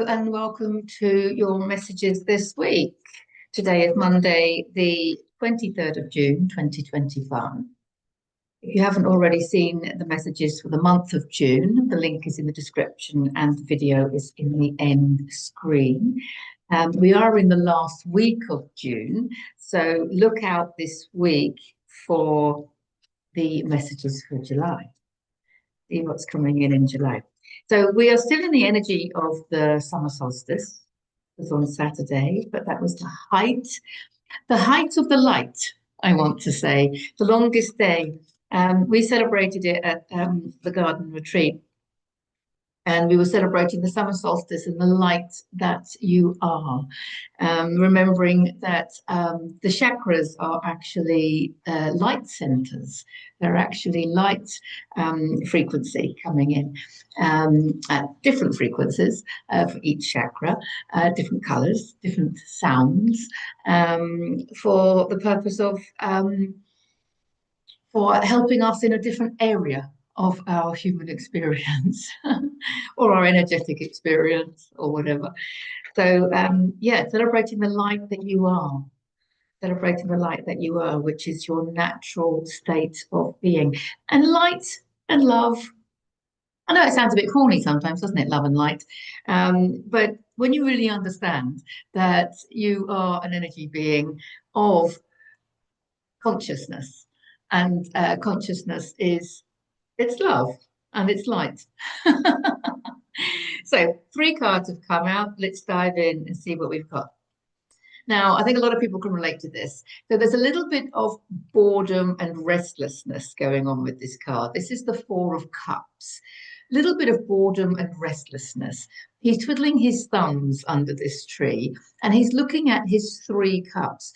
and welcome to your messages this week. Today is Monday, the 23rd of June, 2025. If you haven't already seen the messages for the month of June, the link is in the description and the video is in the end screen. We are in the last week of June, so look out this week for the messages for July. See what's coming in July. So we are still in the energy of the summer solstice. It was on Saturday, but that was the height of the light, I want to say, the longest day. We celebrated it at the garden retreat, and we were celebrating the summer solstice and the light that you are. Remembering that the chakras are actually light centers. They're actually light frequency coming in at different frequencies for each chakra, different colors, different sounds, for the purpose of for helping us in a different area of our human experience or our energetic experience or whatever. So yeah, celebrating the light that you are, celebrating the light that you are, which is your natural state of being. And light and love, I know it sounds a bit corny sometimes, doesn't it? Love and light. But when you really understand that you are an energy being of consciousness, and consciousness is it's love and it's light. So 3 cards have come out. Let's dive in and see what we've got. Now, I think a lot of people can relate to this. So there's a little bit of boredom and restlessness going on with this card. This is the 4 of Cups. A little bit of boredom and restlessness. He's twiddling his thumbs under this tree and he's looking at his 3 cups.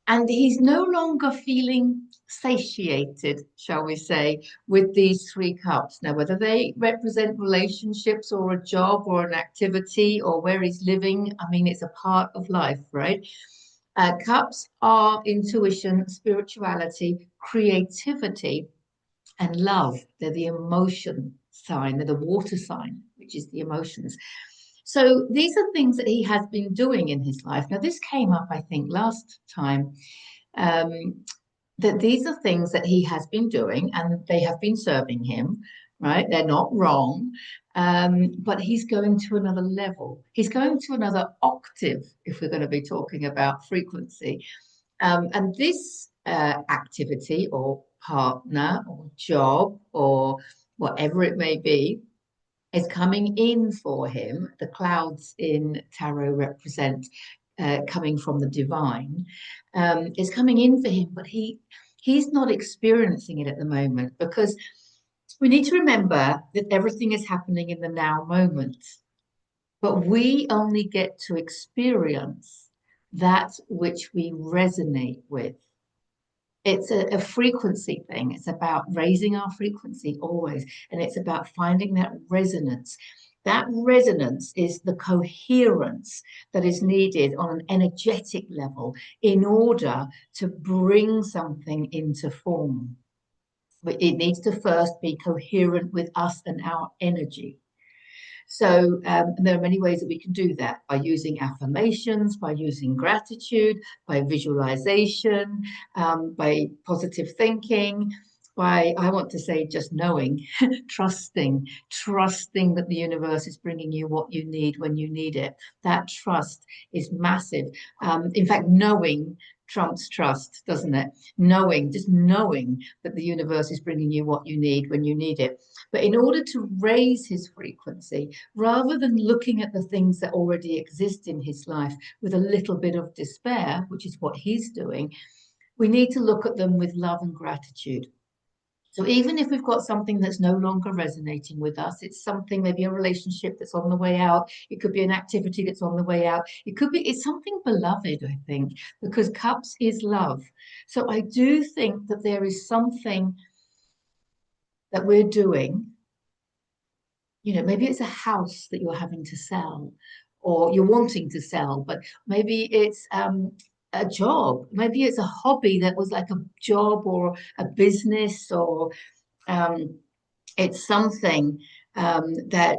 And he's no longer feeling satiated, shall we say, with these 3 cups. Now, whether they represent relationships or a job or an activity or where he's living, I mean, it's a part of life, right? Cups are intuition, spirituality, creativity, and love. They're the emotion sign, they're the water sign, which is the emotions. So these are things that he has been doing in his life. Now, this came up, I think, last time, that these are things that he has been doing and they have been serving him, right? They're not wrong, but he's going to another level. He's going to another octave, if we're going to be talking about frequency. And this activity or partner or job or whatever it may be, is coming in for him. The clouds in tarot represent coming from the divine. Is coming in for him, but he's not experiencing it at the moment because we need to remember that everything is happening in the now moment. But we only get to experience that which we resonate with. It's a frequency thing. It's about raising our frequency always. And it's about finding that resonance. That resonance is the coherence that is needed on an energetic level in order to bring something into form. But it needs to first be coherent with us and our energy. So there are many ways that we can do that by using affirmations, by using gratitude, by visualization, by positive thinking, by, I want to say, just knowing, trusting that the universe is bringing you what you need when you need it. That trust is massive. In fact, knowing trumps trust, doesn't it? Just knowing that the universe is bringing you what you need when you need it. But in order to raise his frequency, rather than looking at the things that already exist in his life with a little bit of despair, which is what he's doing, we need to look at them with love and gratitude. So even if we've got something that's no longer resonating with us, it's something, maybe a relationship that's on the way out. It could be an activity that's on the way out. It's something beloved, I think, because cups is love. So I do think that there is something that we're doing. Maybe it's a house that you're having to sell or you're wanting to sell, but maybe it's a job. Maybe it's a hobby that was like a job or a business, or it's something that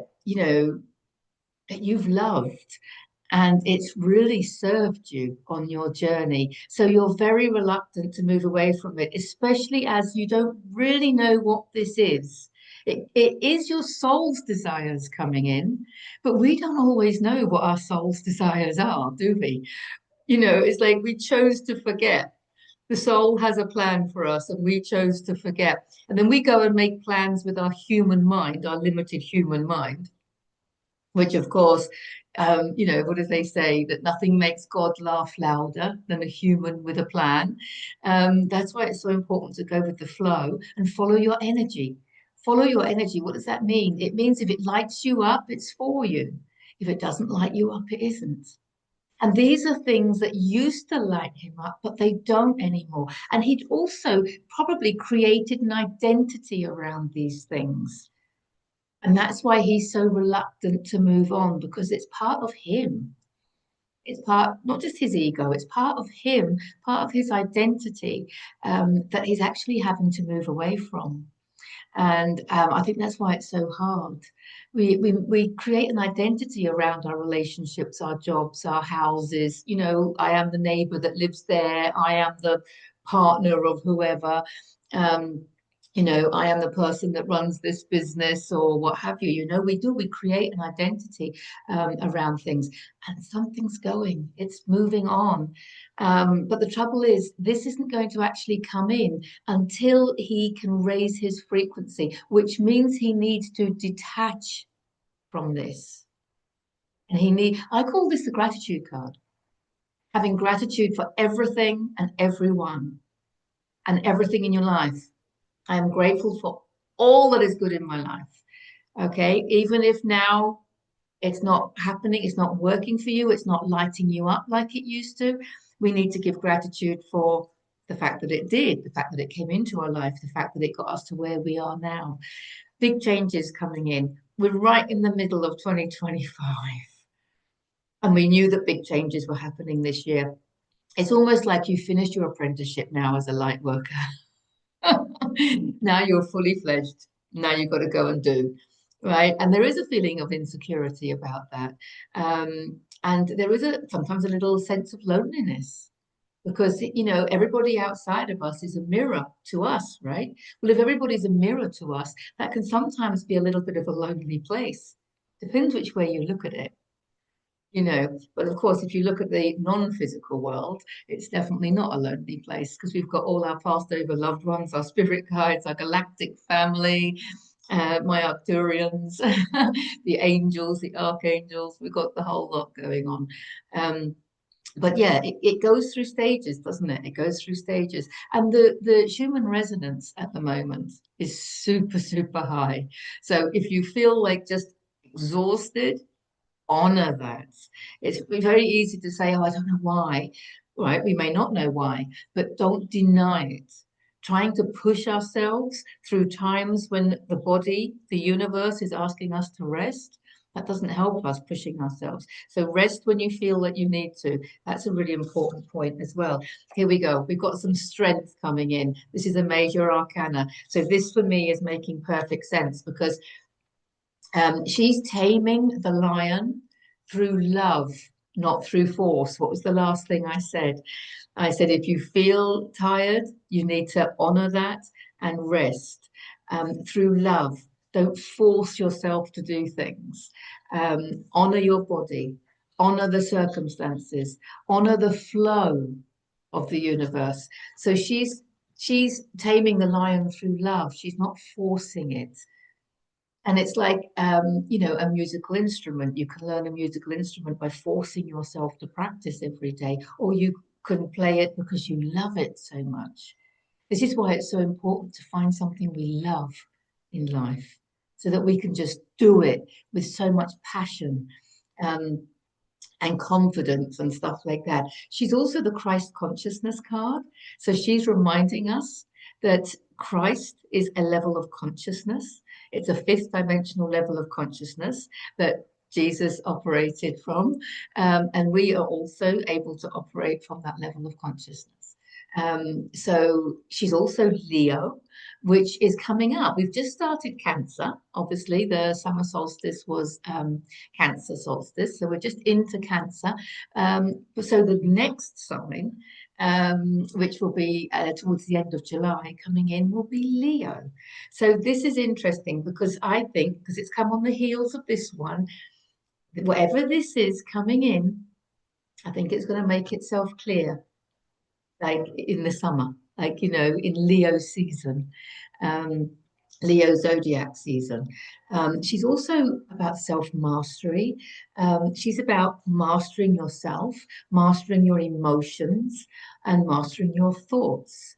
that you've loved and it's really served you on your journey. So you're very reluctant to move away from it, especially as you don't really know what this is. It is your soul's desires coming in, but we don't always know what our soul's desires are, do we? You know, it's like we chose to forget. The soul has a plan for us, and we chose to forget. And then we go and make plans with our human mind, our limited human mind, which of course, you know, what do they say? That nothing makes God laugh louder than a human with a plan. That's why it's so important to go with the flow and follow your energy. Follow your energy. What does that mean? It means if it lights you up, it's for you. If it doesn't light you up, it isn't. And these are things that used to light him up, but they don't anymore. And he'd also probably created an identity around these things. And that's why he's so reluctant to move on, because it's part of him. It's part, not just his ego, it's part of him, part of his identity that he's actually having to move away from. And I think that's why it's so hard. We create an identity around our relationships, our jobs, our houses. You know, I am the neighbor that lives there. I am the partner of whoever. Um, you know, I am the person that runs this business or what have you. You know, we create an identity around things, and something's going, it's moving on. But the trouble is, this isn't going to actually come in until he can raise his frequency, which means he needs to detach from this. And I call this the gratitude card, having gratitude for everything and everyone and everything in your life. I am grateful for all that is good in my life. Okay. Even if now it's not happening, it's not working for you, it's not lighting you up like it used to. We need to give gratitude for the fact that it did, the fact that it came into our life, the fact that it got us to where we are now. Big changes coming in. We're right in the middle of 2025. And we knew that big changes were happening this year. It's almost like you finished your apprenticeship now as a light worker. Now you're fully fledged. Now you've got to go and do, right? And there is a feeling of insecurity about that. And there is sometimes a little sense of loneliness because, you know, everybody outside of us is a mirror to us, right? Well, if everybody's a mirror to us, that can sometimes be a little bit of a lonely place. Depends which way you look at it, you know. But of course, if you look at the non-physical world, it's definitely not a lonely place because we've got all our passed over loved ones, our spirit guides, our galactic family, my Arcturians, the angels, the archangels. We've got the whole lot going on. But yeah, it goes through stages, doesn't it? It goes through stages. And the human resonance at the moment is super, super high. So if you feel like just exhausted, honor that. It's very easy to say, oh, I don't know why. Right? We may not know why, but don't deny it. Trying to push ourselves through times when the body, the universe is asking us to rest, that doesn't help us pushing ourselves. So rest when you feel that you need to. That's a really important point as well. Here we go. We've got some strength coming in. This is a major arcana. So this for me is making perfect sense because she's taming the lion through love, not through force. What was the last thing I said? I said, if you feel tired, you need to honor that and rest through love. Don't force yourself to do things. Honor your body, honor the circumstances, honor the flow of the universe. So she's taming the lion through love. She's not forcing it. And it's like, you know, a musical instrument. You can learn a musical instrument by forcing yourself to practice every day, or you can play it because you love it so much. This is why it's so important to find something we love in life so that we can just do it with so much passion. And confidence and stuff like that. She's also the Christ consciousness card. So she's reminding us that Christ is a level of consciousness. It's a fifth dimensional level of consciousness that Jesus operated from. And we are also able to operate from that level of consciousness. So she's also Leo, which is coming up. We've just started Cancer. Obviously, the summer solstice was Cancer solstice, so we're just into Cancer. So the next sign, which will be towards the end of July, coming in will be Leo. So this is interesting because I think, because it's come on the heels of this one, whatever this is coming in, I think it's going to make itself clear, like in the summer, like, in Leo season, um, Leo zodiac season. She's also about self-mastery. She's about mastering yourself, mastering your emotions, and mastering your thoughts.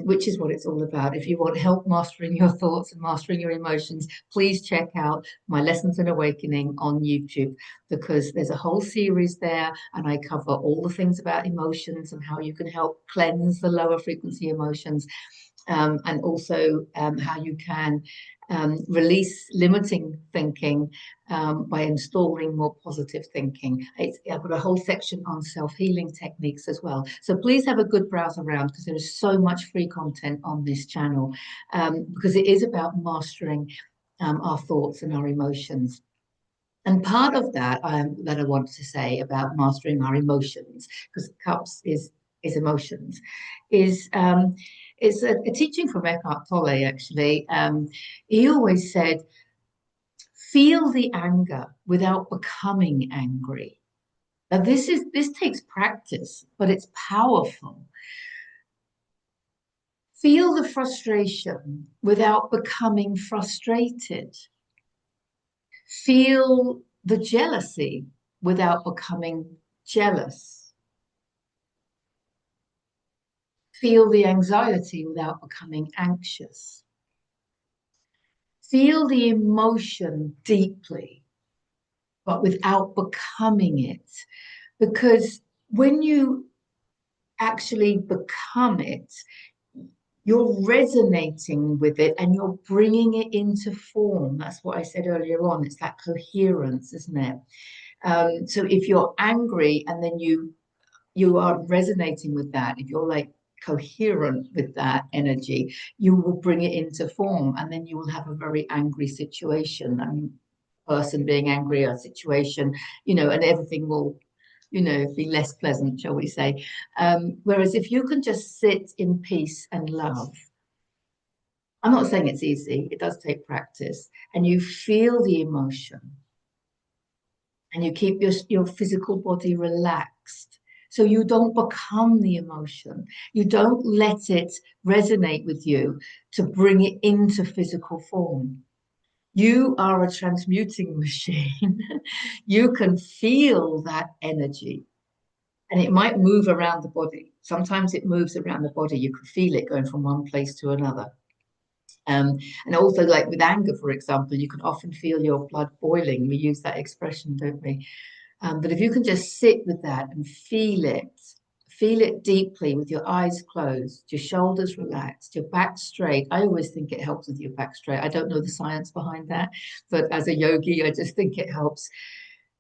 Which is what it's all about. If you want help mastering your thoughts and mastering your emotions, please check out my Lessons in Awakening on YouTube, because there's a whole series there, and I cover all the things about emotions and how you can help cleanse the lower frequency emotions, and also how you can release limiting thinking by installing more positive thinking. I've got a whole section on self-healing techniques as well. So please have a good browse around, because there is so much free content on this channel, because it is about mastering our thoughts and our emotions. And part of that that I want to say about mastering our emotions, because cups is emotions, is it's a teaching from Eckhart Tolle, actually. He always said, feel the anger without becoming angry. Now, this takes practice, but it's powerful. Feel the frustration without becoming frustrated. Feel the jealousy without becoming jealous. Feel the anxiety without becoming anxious. Feel the emotion deeply, but without becoming it. Because when you actually become it, you're resonating with it and you're bringing it into form. That's what I said earlier on. It's that coherence, isn't it? So if you're angry and then you are resonating with that, if you're like coherent with that energy, you will bring it into form, and then you will have a very angry situation. I mean, person being angry, a situation, and everything will, be less pleasant, shall we say. Whereas if you can just sit in peace and love, I'm not saying it's easy, it does take practice, and you feel the emotion and you keep your physical body relaxed. So you don't become the emotion. You don't let it resonate with you to bring it into physical form. You are a transmuting machine. You can feel that energy, and it might move around the body. Sometimes it moves around the body. You can feel it going from one place to another. And also, like with anger, for example, you can often feel your blood boiling. We use that expression, don't we? But if you can just sit with that and feel it deeply with your eyes closed, your shoulders relaxed, your back straight. I always think it helps with your back straight. I don't know the science behind that, but as a yogi, I just think it helps.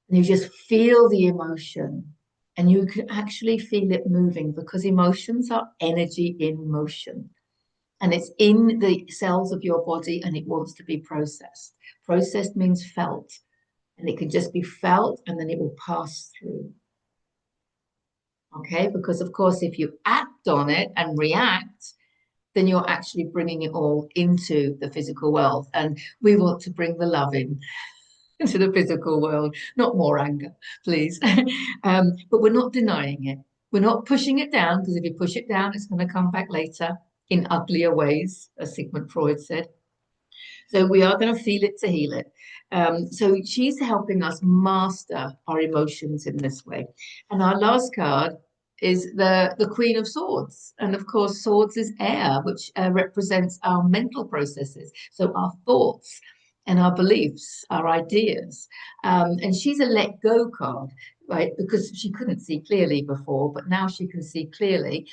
And you just feel the emotion, and you can actually feel it moving, because emotions are energy in motion. And it's in the cells of your body, and it wants to be processed. Processed means felt, and it can just be felt, and then it will pass through. Okay, because of course, if you act on it and react, then you're actually bringing it all into the physical world. And we want to bring the love in into the physical world, not more anger, please. But we're not denying it. We're not pushing it down, because if you push it down, it's going to come back later in uglier ways, as Sigmund Freud said. So we are going to feel it to heal it. So she's helping us master our emotions in this way. And our last card is the Queen of Swords. And of course, swords is air, which represents our mental processes. So our thoughts and our beliefs, our ideas. And she's a let go card, right? Because she couldn't see clearly before, but now she can see clearly.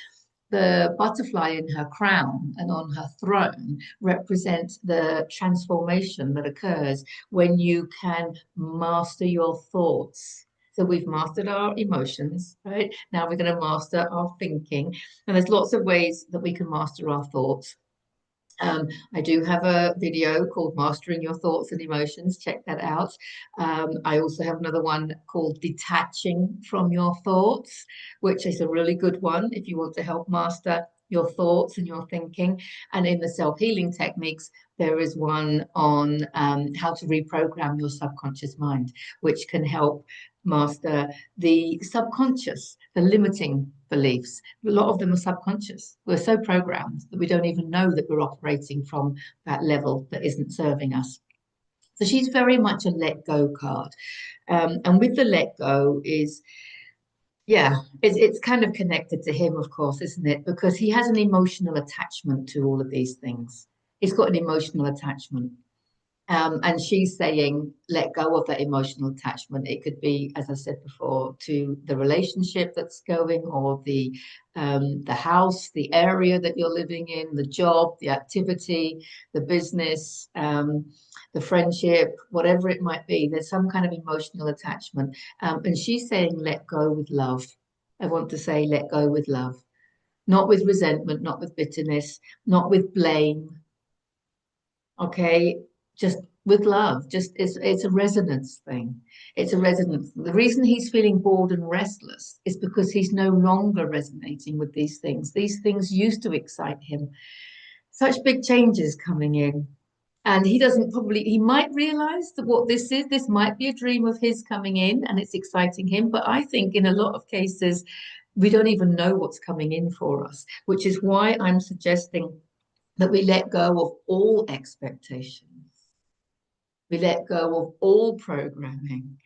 The butterfly in her crown and on her throne represents the transformation that occurs when you can master your thoughts. So we've mastered our emotions, right? Now we're going to master our thinking. And there's lots of ways that we can master our thoughts. I do have a video called Mastering Your Thoughts and Emotions. Check that out. I also have another one called Detaching from Your Thoughts, which is a really good one if you want to help master your thoughts and your thinking. And in the self-healing techniques, there is one on how to reprogram your subconscious mind, which can help master the subconscious, the limiting beliefs. A lot of them are subconscious. We're so programmed that we don't even know that we're operating from that level that isn't serving us. So she's very much a let go card. And with the let go is, yeah, it's kind of connected to him, of course, isn't it? Because he has an emotional attachment to all of these things. He's got an emotional attachment. And she's saying, let go of that emotional attachment. It could be, as I said before, to the relationship that's going, or the house, the area that you're living in, the job, the activity, the business, the friendship, whatever it might be. There's some kind of emotional attachment. And she's saying, let go with love. I want to say, let go with love, not with resentment, not with bitterness, not with blame. Okay, just with love. Just it's a resonance thing. It's a resonance. The reason he's feeling bored and restless is because he's no longer resonating with these things. These things used to excite him. Such big changes coming in. And he might realize that what this might be a dream of his coming in and it's exciting him. But I think in a lot of cases, we don't even know what's coming in for us, which is why I'm suggesting that we let go of all expectations. We let go of all programming,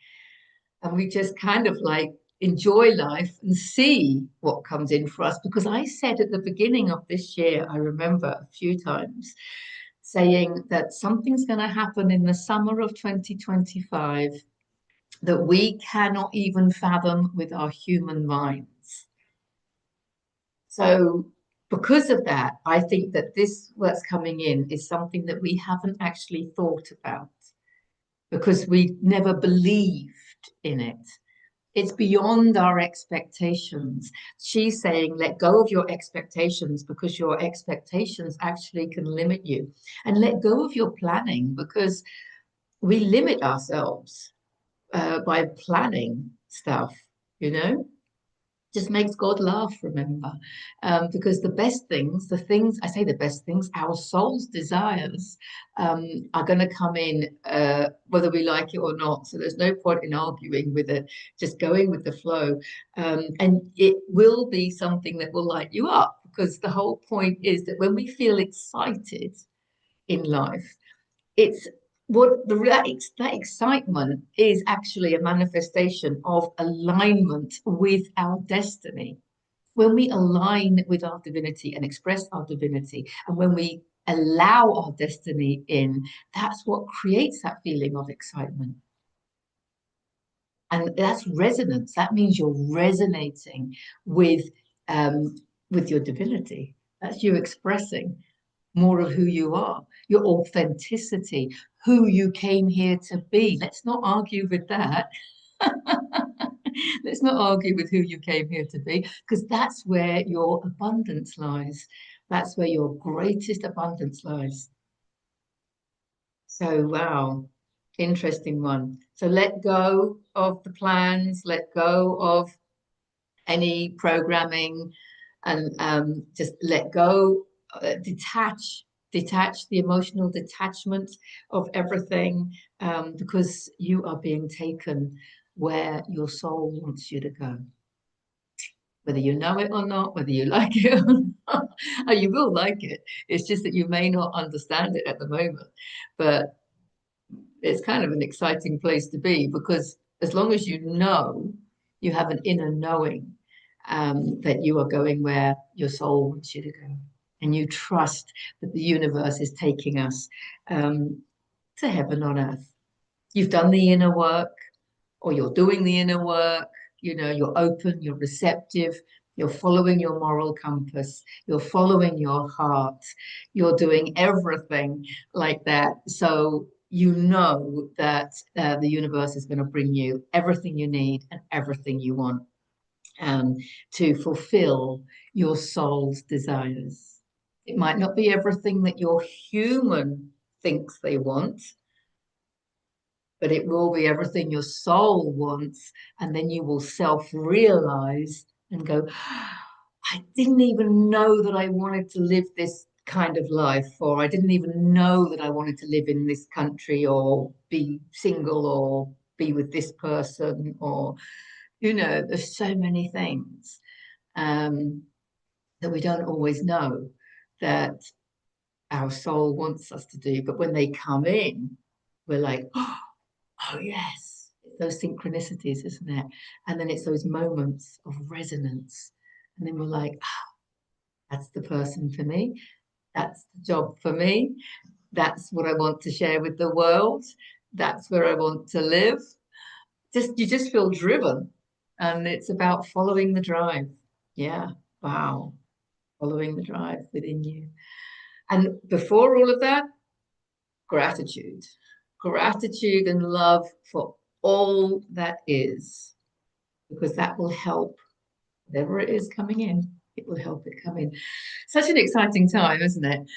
and we just kind of like enjoy life and see what comes in for us. Because I said at the beginning of this year, I remember a few times saying that something's going to happen in the summer of 2025 that we cannot even fathom with our human minds. So because of that, I think that this what's coming in is something that we haven't actually thought about because we never believed in it. It's beyond our expectations. She's saying, let go of your expectations because your expectations actually can limit you. And let go of your planning because we limit ourselves by planning stuff, you know? Just makes God laugh, remember. Because the best things, I say the best things, our soul's desires are going to come in whether we like it or not. So there's no point in arguing with it, just going with the flow. And it will be something that will light you up because the whole point is that when we feel excited in life, it's that excitement is actually a manifestation of alignment with our destiny. When we align with our divinity and express our divinity, and when we allow our destiny in, that's what creates that feeling of excitement. And that's resonance. That means you're resonating with your divinity. That's you expressing more of who you are, your authenticity, who you came here to be. Let's not argue with that. Let's not argue with who you came here to be, because that's where your abundance lies. That's where your greatest abundance lies. So, wow, interesting one. So, let go of the plans, let go of any programming, and just let go, detach the emotional detachment of everything, because you are being taken where your soul wants you to go. Whether you know it or not, whether you like it or not, oh, you will like it. It's just that you may not understand it at the moment. But it's kind of an exciting place to be because as long as you know, you have an inner knowing that you are going where your soul wants you to go. And you trust that the universe is taking us to heaven on earth. You've done the inner work, or you're doing the inner work, you're open, you're receptive, you're following your moral compass, you're following your heart, you're doing everything like that. So you know that the universe is going to bring you everything you need and everything you want um, to fulfill your soul's desires. It might not be everything that your human thinks they want, but it will be everything your soul wants. And then you will self-realize and go, I didn't even know that I wanted to live this kind of life, or I didn't even know that I wanted to live in this country, or be single, or be with this person, or, there's so many things um, that we don't always know that our soul wants us to do. But when they come in, we're like, oh, yes, those synchronicities, isn't it? And then it's those moments of resonance. And then we're like, that's the person for me. That's the job for me. That's what I want to share with the world. That's where I want to live. You just feel driven. And it's about following the drive. Yeah. Wow. Following the drive within you. And before all of that, gratitude. Gratitude and love for all that is, because that will help whatever it is coming in. It will help it come in. Such an exciting time, isn't it?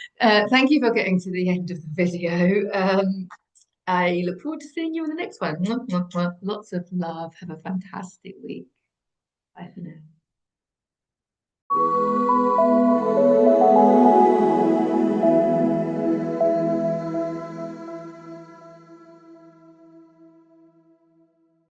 Thank you for getting to the end of the video. I look forward to seeing you in the next one. Lots of love. Have a fantastic week. Bye for now.